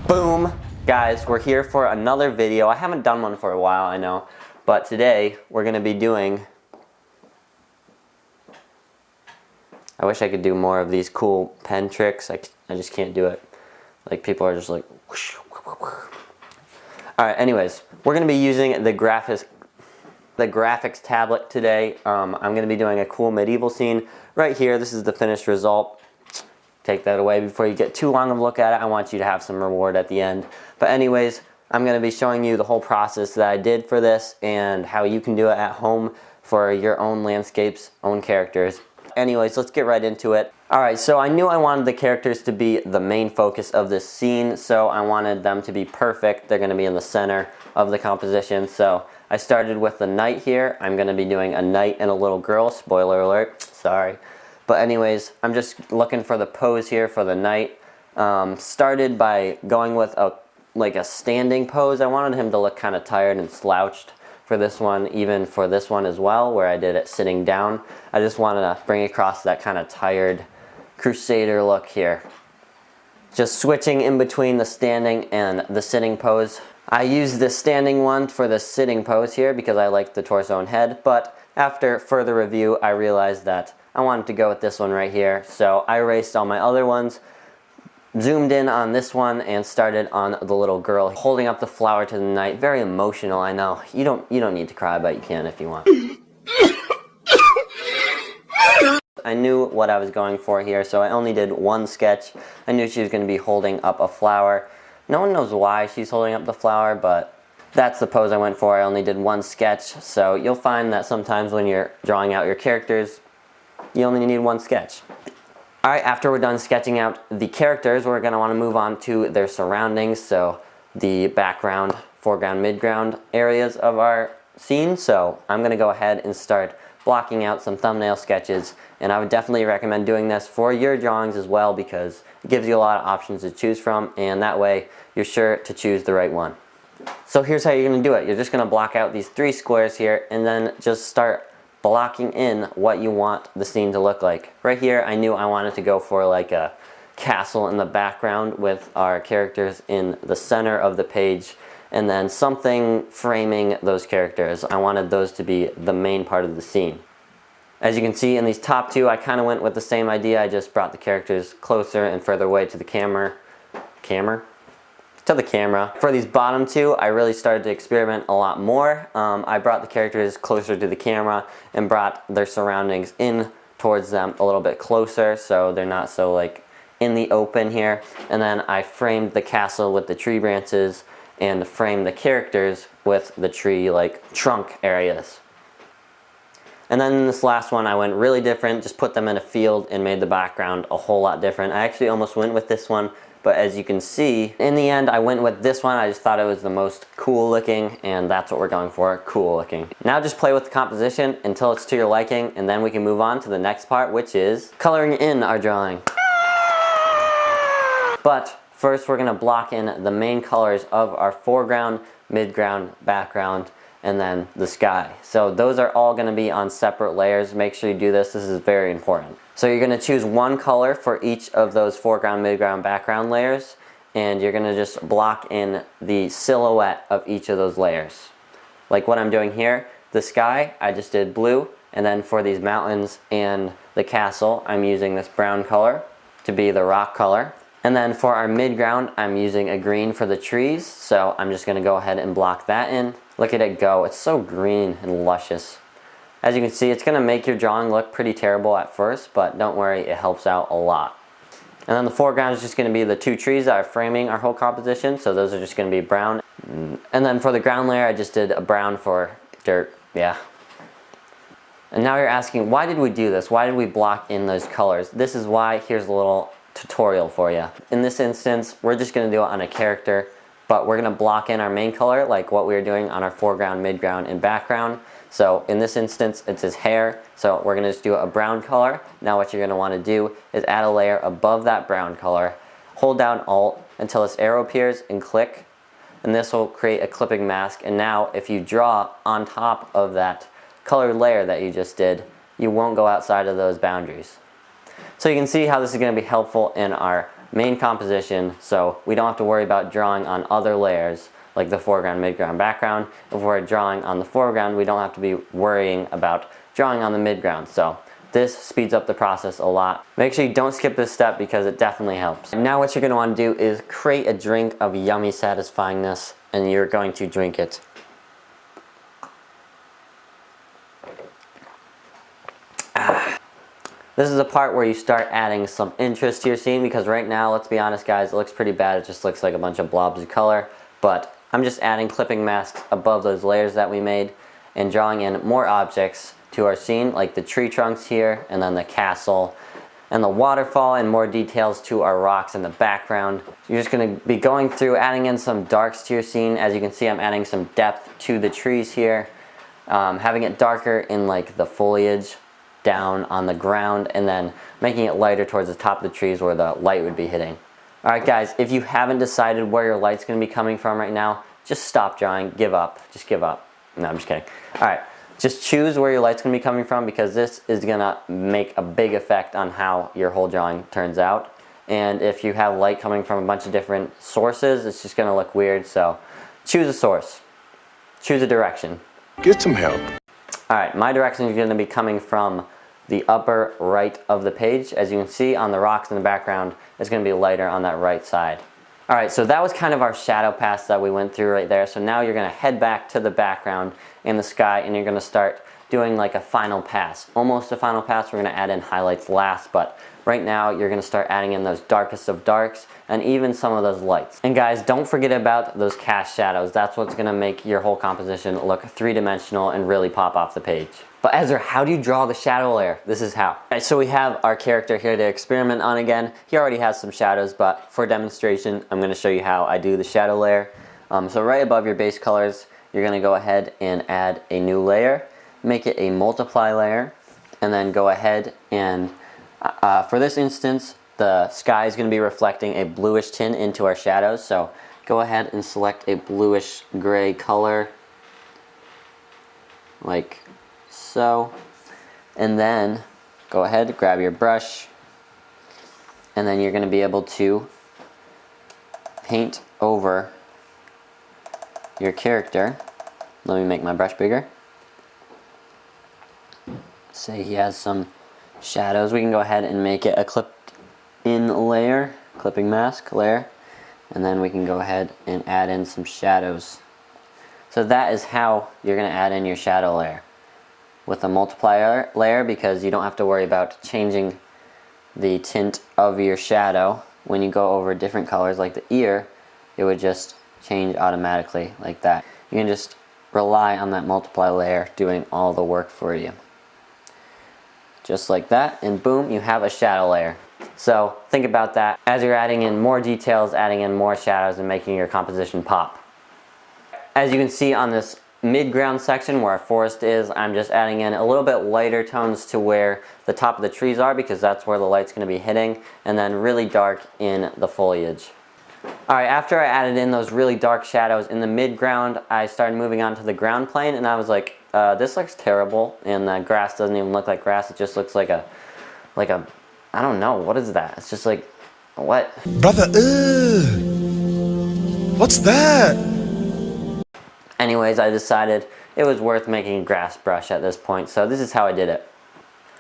Boom! Guys, we're here for another video. I haven't done one for a while, I know, but today we're going to be doing... I wish I could do more of these cool pen tricks. I just can't do it. Like, people are just like... whoosh, whoosh, whoosh. Alright, anyways, we're going to be using the graphics tablet today. I'm going to be doing a cool medieval scene right here. This is the finished result. Take that away before you get too long of a look at it. I want you to have some reward at the end. But anyways, I'm going to be showing you the whole process that I did for this and how you can do it at home for your own landscapes, own characters. Anyways, let's get right into it. Alright, so I knew I wanted the characters to be the main focus of this scene, so I wanted them to be perfect. They're going to be in the center of the composition, so I started with the knight here. I'm going to be doing a knight and a little girl. Spoiler alert, sorry. But anyways, I'm just looking for the pose here for the knight. Started by going with a standing pose. I wanted him to look kind of tired and slouched for this one, even for this one as well, where I did it sitting down. I just wanted to bring across that kind of tired crusader look here. Just switching in between the standing and the sitting pose. I used the standing one for the sitting pose here because I like the torso and head, but after further review, I realized that I wanted to go with this one right here. So I erased all my other ones, zoomed in on this one, and started on the little girl holding up the flower to the knight. Very emotional, I know. You don't need to cry, but you can if you want. I knew what I was going for here, so I only did one sketch. I knew she was going to be holding up a flower. No one knows why she's holding up the flower, but that's the pose I went for. I only did one sketch, so you'll find that sometimes when you're drawing out your characters, you only need one sketch. Alright, after we're done sketching out the characters, we're going to want to move on to their surroundings, so the background, foreground, midground areas of our scene. So I'm going to go ahead and start blocking out some thumbnail sketches, and I would definitely recommend doing this for your drawings as well because it gives you a lot of options to choose from, and that way you're sure to choose the right one. So here's how you're going to do it. You're just going to block out these 3 squares here and then just start blocking in what you want the scene to look like. Right here, I knew I wanted to go for like a castle in the background with our characters in the center of the page, and then something framing those characters. I wanted those to be the main part of the scene. As you can see in these top 2, I kind of went with the same idea. I just brought the characters closer and further away to the camera. For these bottom 2, I really started to experiment a lot more. I brought the characters closer to the camera and brought their surroundings in towards them a little bit closer so they're not so like in the open here. And then I framed the castle with the tree branches and framed the characters with the tree like trunk areas. And then in this last one I went really different, just put them in a field and made the background a whole lot different. I actually almost went with this one, but as you can see, in the end I went with this one. I just thought it was the most cool looking, and that's what we're going for, cool looking. Now just play with the composition until it's to your liking, and then we can move on to the next part, which is coloring in our drawing. But first we're going to block in the main colors of our foreground, midground, background, and then the sky. So those are all going to be on separate layers. Make sure you do this. This is very important. So you're going to choose one color for each of those foreground, midground, background layers, and you're going to just block in the silhouette of each of those layers. Like what I'm doing here, the sky, I just did blue, and then for these mountains and the castle, I'm using this brown color to be the rock color. And then for our midground, I'm using a green for the trees, so I'm just going to go ahead and block that in. Look at it go. It's so green and luscious. As you can see, it's going to make your drawing look pretty terrible at first, but don't worry, it helps out a lot. And then the foreground is just going to be the 2 trees that are framing our whole composition, so those are just going to be brown. And then for the ground layer, I just did a brown for dirt, yeah. And now you're asking, why did we do this? Why did we block in those colors? This is why. Here's a little tutorial for you. In this instance, we're just going to do it on a character, but we're going to block in our main color like what we were doing on our foreground, midground, and background. So in this instance, it's his hair, so we're going to just do a brown color. Now what you're going to want to do is add a layer above that brown color, hold down Alt until this arrow appears and click, and this will create a clipping mask. And now if you draw on top of that colored layer that you just did, you won't go outside of those boundaries. So you can see how this is going to be helpful in our main composition, so we don't have to worry about drawing on other layers like the foreground, midground, background. If we're drawing on the foreground, we don't have to be worrying about drawing on the midground. So this speeds up the process a lot. Make sure you don't skip this step because it definitely helps. Now what you're going to want to do is create a drink of yummy satisfyingness, and you're going to drink it. This is the part where you start adding some interest to your scene, because right now, let's be honest guys, it looks pretty bad. It just looks like a bunch of blobs of color, but I'm just adding clipping masks above those layers that we made and drawing in more objects to our scene, like the tree trunks here, and then the castle and the waterfall, and more details to our rocks in the background. You're just going to be going through adding in some darks to your scene. As you can see, I'm adding some depth to the trees here, having it darker in like the foliage down on the ground, and then making it lighter towards the top of the trees where the light would be hitting. Alright guys, if you haven't decided where your light's going to be coming from right now, just stop drawing, give up, just give up. No, I'm just kidding. Alright, just choose where your light's going to be coming from, because this is going to make a big effect on how your whole drawing turns out. And if you have light coming from a bunch of different sources, it's just going to look weird, so choose a source. Choose a direction. Get some help. Alright, my direction is going to be coming from the upper right of the page. As you can see on the rocks in the background, it's going to be lighter on that right side. Alright, so that was kind of our shadow pass that we went through right there. So now you're going to head back to the background in the sky, and you're going to start doing like a final pass. Almost a final pass. We're going to add in highlights last, but right now you're going to start adding in those darkest of darks and even some of those lights. And guys, don't forget about those cast shadows. That's what's going to make your whole composition look three-dimensional and really pop off the page. But Ezra, how do you draw the shadow layer? This is how. Alright, so we have our character here to experiment on again. He already has some shadows, but for demonstration, I'm going to show you how I do the shadow layer. So right above your base colors, you're going to go ahead and add a new layer. Make it a multiply layer, and then go ahead and, for this instance, the sky is going to be reflecting a bluish tint into our shadows. So go ahead and select a bluish gray color, like so, and then go ahead, grab your brush, and then you're going to be able to paint over your character. Let me make my brush bigger. Say he has some shadows. We can go ahead and make it a clipped in layer, clipping mask layer, and then we can go ahead and add in some shadows. So that is how you're going to add in your shadow layer with a multiplier layer, because you don't have to worry about changing the tint of your shadow. When you go over different colors like the ear, it would just change automatically like that. You can just rely on that multiply layer doing all the work for you. Just like that, and boom, you have a shadow layer. So think about that as you're adding in more details, adding in more shadows, and making your composition pop. As you can see on this mid-ground section where our forest is, I'm just adding in a little bit lighter tones to where the top of the trees are, because that's where the light's going to be hitting, and then really dark in the foliage. Alright, after I added in those really dark shadows in the mid-ground, I started moving on to the ground plane, and I was like, this looks terrible, and the grass doesn't even look like grass. It just looks like a, I don't know, what is that? It's just like, what? Brother, what's that? Anyways, I decided it was worth making a grass brush at this point, so this is how I did it.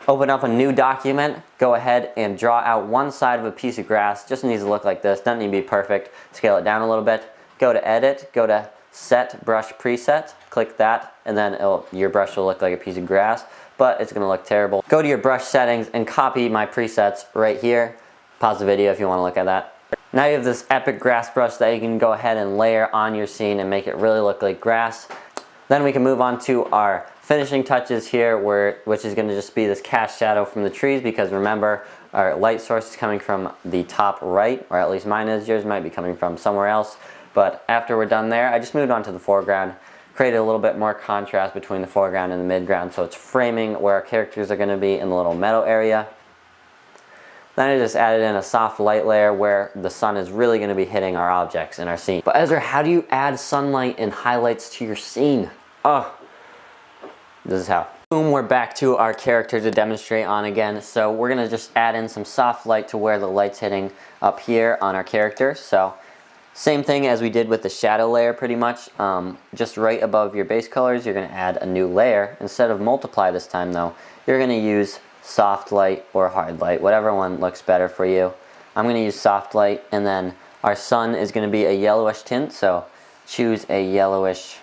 Open up a new document, go ahead and draw out one side of a piece of grass. Just needs to look like this, doesn't need to be perfect. Scale it down a little bit. Go to edit, go to set brush preset, click that, and then your brush will look like a piece of grass, but it's gonna look terrible. Go to your brush settings and copy my presets right here. Pause the video if you wanna look at that. Now you have this epic grass brush that you can go ahead and layer on your scene and make it really look like grass. Then we can move on to our finishing touches here, which is going to just be this cast shadow from the trees, because remember, our light source is coming from the top right, or at least mine is. Yours might be coming from somewhere else. But after we're done there, I just moved on to the foreground, created a little bit more contrast between the foreground and the midground, so it's framing where our characters are going to be in the little meadow area. Then I just added in a soft light layer where the sun is really going to be hitting our objects in our scene. But Ezra, how do you add sunlight and highlights to your scene? Oh, this is how. Boom, we're back to our character to demonstrate on again. So we're gonna just add in some soft light to where the light's hitting up here on our character. So same thing as we did with the shadow layer pretty much. Just right above your base colors, you're gonna add a new layer. Instead of multiply this time though, you're gonna use soft light or hard light, whatever one looks better for you. I'm gonna use soft light, and then our sun is gonna be a yellowish tint, so choose a yellowish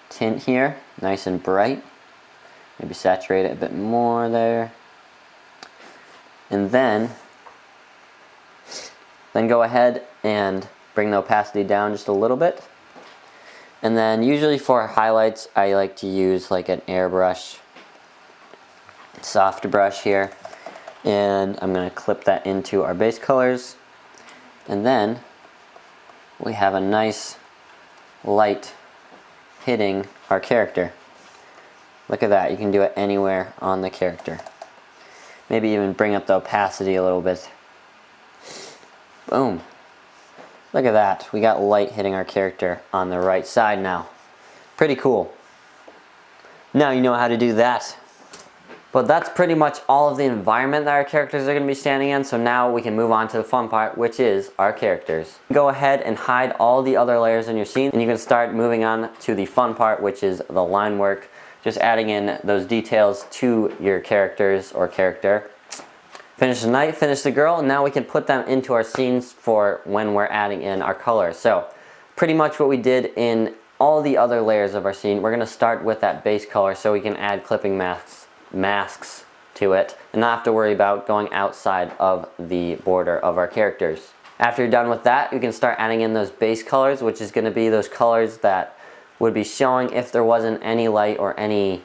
tint here, nice and bright. Maybe saturate it a bit more there. And then go ahead and bring the opacity down just a little bit. And then usually for highlights, I like to use like an airbrush, soft brush here. And I'm gonna clip that into our base colors. And then we have a nice light hitting our character. Look at that, you can do it anywhere on the character. Maybe even bring up the opacity a little bit. Boom. Look at that, we got light hitting our character on the right side now. Pretty cool. Now you know how to do that. But that's pretty much all of the environment that our characters are going to be standing in, so now we can move on to the fun part, which is our characters. Go ahead and hide all the other layers in your scene, and you can start moving on to the fun part, which is the line work. Just adding in those details to your characters or character. Finish the knight, finish the girl, and now we can put them into our scenes for when we're adding in our colors. So pretty much what we did in all the other layers of our scene, we're going to start with that base color so we can add clipping masks to it and not have to worry about going outside of the border of our characters. After you're done with that, you can start adding in those base colors, which is going to be those colors that would be showing if there wasn't any light or any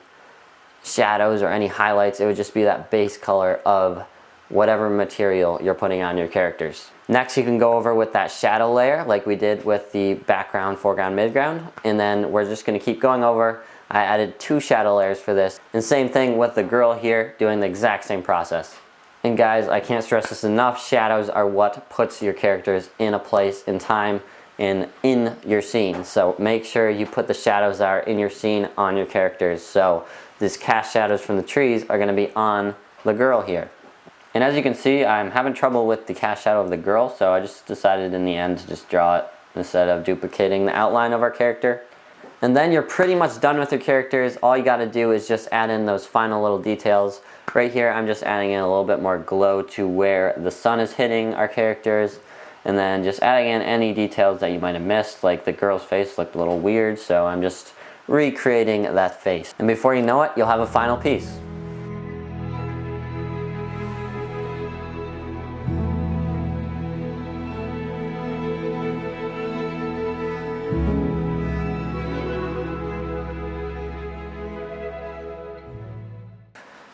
shadows or any highlights. It would just be that base color of whatever material you're putting on your characters. Next, you can go over with that shadow layer like we did with the background, foreground, midground, and then we're just going to keep going over. I added 2 shadow layers for this, and same thing with the girl here, doing the exact same process. And guys, I can't stress this enough, shadows are what puts your characters in a place, in time, and in your scene. So make sure you put the shadows that are in your scene on your characters. So these cast shadows from the trees are going to be on the girl here. And as you can see, I'm having trouble with the cast shadow of the girl, so I just decided in the end to just draw it instead of duplicating the outline of our character. And then you're pretty much done with your characters. All you got to do is just add in those final little details. Right here, I'm just adding in a little bit more glow to where the sun is hitting our characters. And then just adding in any details that you might have missed, like the girl's face looked a little weird, so I'm just recreating that face. And before you know it, you'll have a final piece.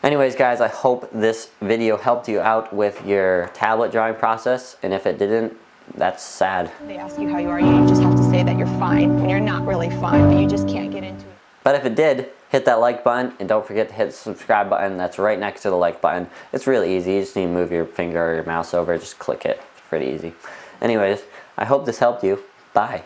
Anyways guys, I hope this video helped you out with your tablet drawing process, and if it didn't, that's sad. They ask you how you are, you just have to say that you're fine when you're not really fine, but you just can't get into it. But if it did, hit that like button, and don't forget to hit the subscribe button that's right next to the like button. It's really easy, you just need to move your finger or your mouse over, just click it. It's pretty easy. Anyways, I hope this helped you. Bye.